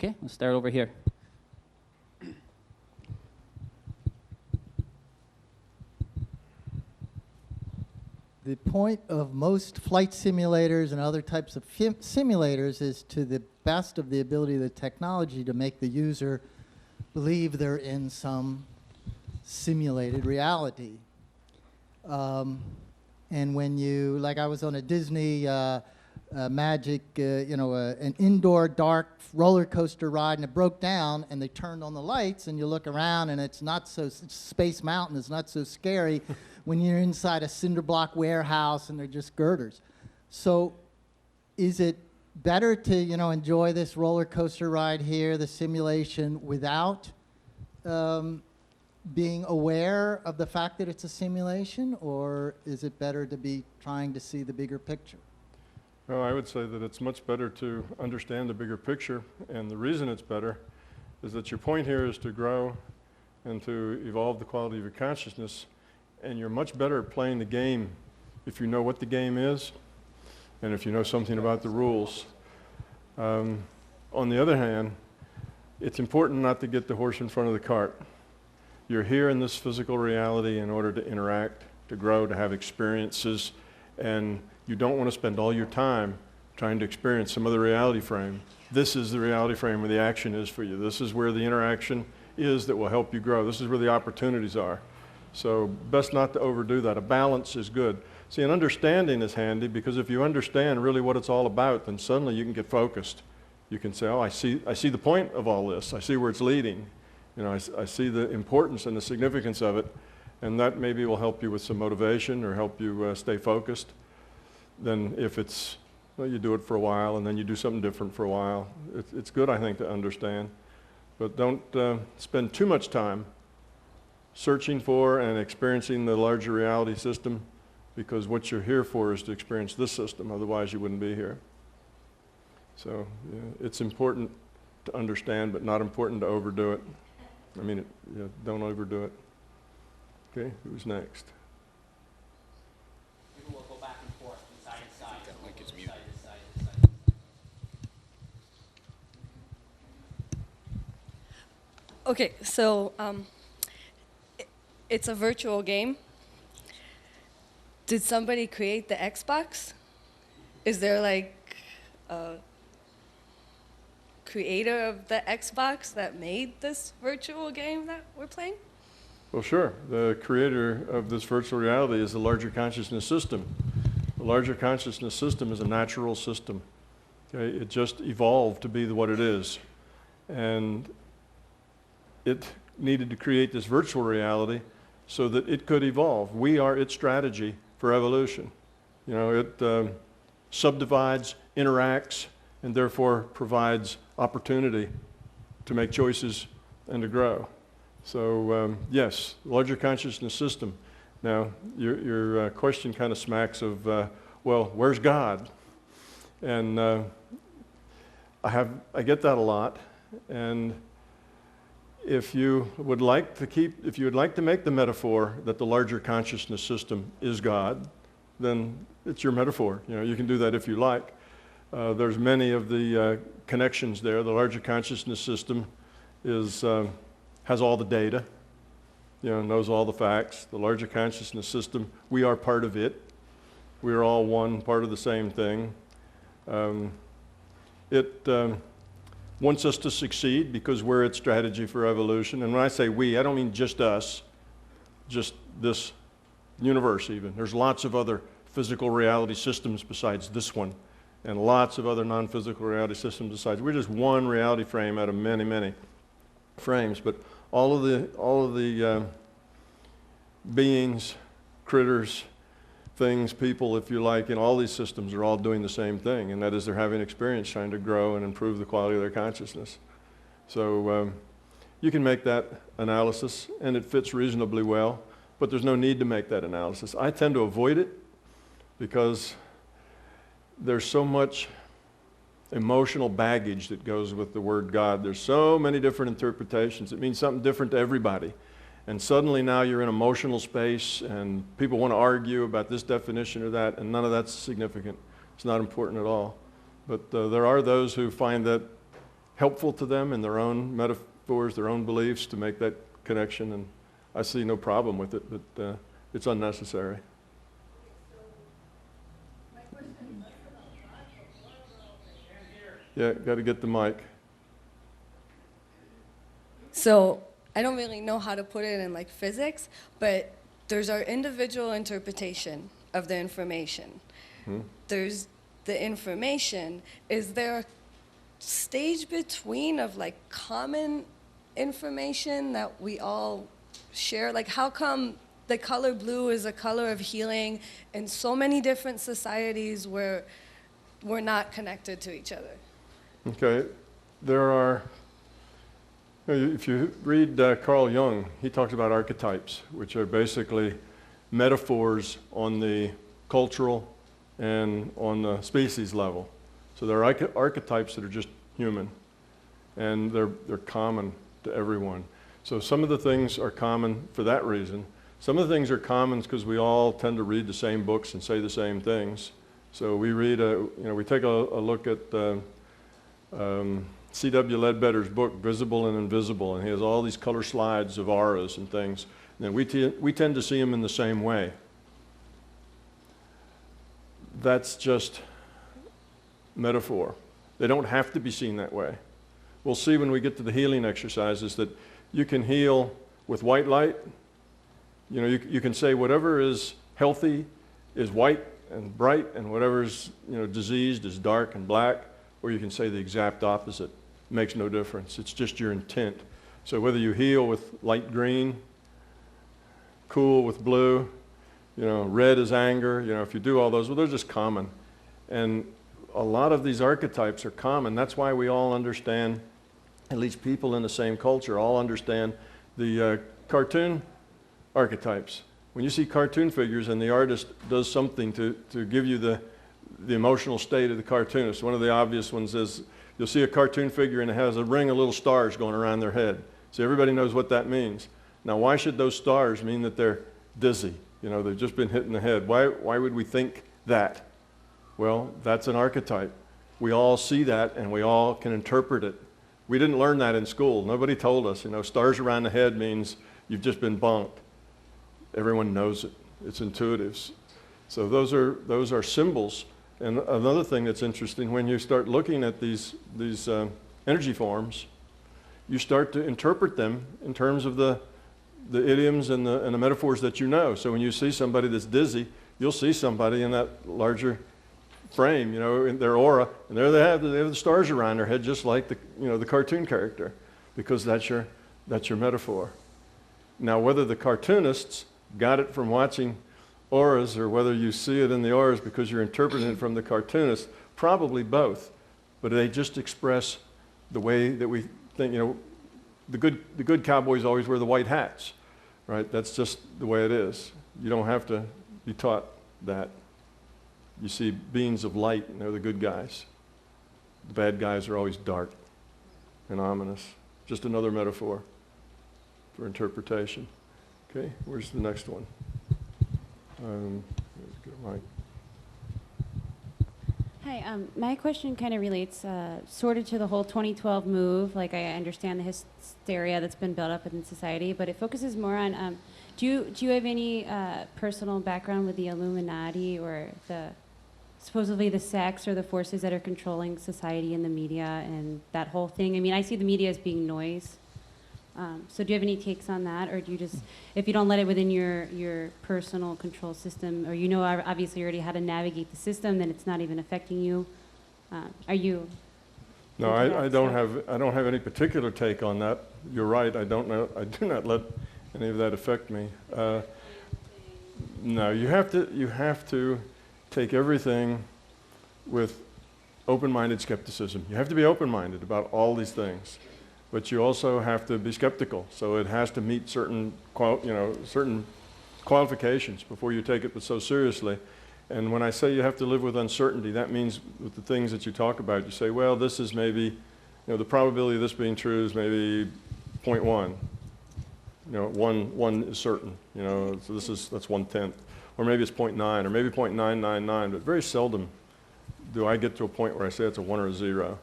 Okay, we'll start over here. The point of most flight simulators and other types of simulators is to the best of the ability of the technology to make the user believe they're in some simulated reality. And when you, like I was on a Disney Magic, an indoor dark roller coaster ride, and it broke down, and they turned on the lights, and you look around, and it's not so, Space Mountain is not so scary when you're inside a cinder block warehouse and they're just girders. So is it better to, enjoy this roller coaster ride here, the simulation, without being aware of the fact that it's a simulation, or is it better to be trying to see the bigger picture? Well, I would say that it's much better to understand the bigger picture, and the reason it's better is that your point here is to grow and to evolve the quality of your consciousness, and you're much better at playing the game if you know what the game is and if you know something about the rules. On the other hand, it's important not to get the horse in front of the cart. You're here in this physical reality in order to interact, to grow, to have experiences, and you don't want to spend all your time trying to experience some other reality frame. This is the reality frame where the action is for you. This is where the interaction is that will help you grow. This is where the opportunities are. So best not to overdo that. A balance is good. See, an understanding is handy, because if you understand really what it's all about, then suddenly you can get focused. You can say, oh, I see the point of all this. I see where it's leading. I see the importance and the significance of it, and that maybe will help you with some motivation or help you stay focused. Then if it's, well, you do it for a while and then you do something different for a while. It's good, I think, to understand. But don't spend too much time searching for and experiencing the larger reality system, because what you're here for is to experience this system. Otherwise, you wouldn't be here. So it's important to understand, but not important to overdo it. I mean, don't overdo it. Okay, who's next? Maybe we'll go back and forth, from side to side. That mic is muted. Side to side to side. Okay, so it's a virtual game. Did somebody create the Xbox? Is there like a creator of the Xbox that made this virtual game that we're playing? Well, sure. The creator of this virtual reality is the larger consciousness system. The larger consciousness system is a natural system. Okay? It just evolved to be what it is. And it needed to create this virtual reality so that it could evolve. We are its strategy for evolution. It subdivides, interacts, and therefore provides opportunity to make choices and to grow. So yes, larger consciousness system. Now, your question kind of smacks of, well, where's God? And I get that a lot. And if you would like to make the metaphor that the larger consciousness system is God, then it's your metaphor. You can do that if you like. There's many of the connections there. The larger consciousness system has all the data, knows all the facts. The larger consciousness system, we are part of it. We are all one, part of the same thing. It wants us to succeed because we're its strategy for evolution. And when I say we, I don't mean just us, just this universe even. There's lots of other physical reality systems besides this one, and lots of other non-physical reality systems besides. We're just one reality frame out of many, many frames. But all of the beings, critters, things, people, if you like, in all these systems are all doing the same thing, and that is they're having experience trying to grow and improve the quality of their consciousness. So you can make that analysis, and it fits reasonably well, but there's no need to make that analysis. I tend to avoid it because there's so much emotional baggage that goes with the word God. There's so many different interpretations. It means something different to everybody. And suddenly now you're in emotional space and people want to argue about this definition or that, and none of that's significant. It's not important at all. But there are those who find that helpful to them in their own metaphors, their own beliefs to make that connection, and I see no problem with it, but it's unnecessary. Yeah, got to get the mic. So I don't really know how to put it in like physics, but there's our individual interpretation of the information. There's the information. Is there a stage between of like common information that we all share? Like how come the color blue is a color of healing in so many different societies where we're not connected to each other? Okay, there are, if you read Carl Jung, he talks about archetypes, which are basically metaphors on the cultural and on the species level. So there are archetypes that are just human, and they're common to everyone. So some of the things are common for that reason. Some of the things are common because we all tend to read the same books and say the same things. So we read, we take a look at C.W. Ledbetter's book, Visible and Invisible, and he has all these color slides of auras and things. And we tend to see them in the same way. That's just metaphor. They don't have to be seen that way. We'll see when we get to the healing exercises that you can heal with white light. You know, you can say whatever is healthy is white and bright, and whatever is diseased is dark and black, or you can say the exact opposite. It makes no difference. It's just your intent. So whether you heal with light green, cool with blue, red is anger, if you do all those, well, they're just common. And a lot of these archetypes are common. That's why we all understand, at least people in the same culture, all understand the cartoon archetypes. When you see cartoon figures and the artist does something to give you the emotional state of the cartoonist, one of the obvious ones is you'll see a cartoon figure and it has a ring of little stars going around their head. So everybody knows what that means. Now, why should those stars mean that they're dizzy? They've just been hit in the head. Why would we think that? Well, that's an archetype. We all see that and we all can interpret it. We didn't learn that in school. Nobody told us, stars around the head means you've just been bonked. Everyone knows it. It's intuitive. So those are symbols. And another thing that's interesting, when you start looking at these energy forms, you start to interpret them in terms of the idioms and the metaphors that you know. So when you see somebody that's dizzy, you'll see somebody in that larger frame, in their aura, and there they have the stars around their head, just like the cartoon character, because that's your metaphor. Now, whether the cartoonists got it from watching auras or whether you see it in the auras because you're interpreting it from the cartoonist, probably both, but they just express the way that we think. The good cowboys always wear the white hats, right? That's just the way it is. You don't have to be taught that. You see beings of light, and they're the good guys. The bad guys are always dark and ominous. Just another metaphor for interpretation. Okay, where's the next one? Let's get a mic. Hi, my question kind of relates sort of to the whole 2012 move. Like, I understand the hysteria that's been built up in society, but it focuses more on, do you have any personal background with the Illuminati or supposedly the sects or the forces that are controlling society and the media and that whole thing? I mean, I see the media as being noise. So do you have any takes on that, or do you just, if you don't let it within your personal control system, or obviously you already how to navigate the system, then it's not even affecting you? Are you? No, I don't have any particular take on that. You're right. I don't know. I do not let any of that affect me. No, you have to take everything with open-minded skepticism. You have to be open-minded about all these things. But you also have to be skeptical. So it has to meet certain qualifications before you take it so seriously. And when I say you have to live with uncertainty, that means with the things that you talk about, you say, well, this is maybe, the probability of this being true is maybe 0.1. One is certain. So that's 1/10, or maybe it's 0.9, or maybe 0.999. But very seldom do I get to a point where I say it's a 1 or a 0.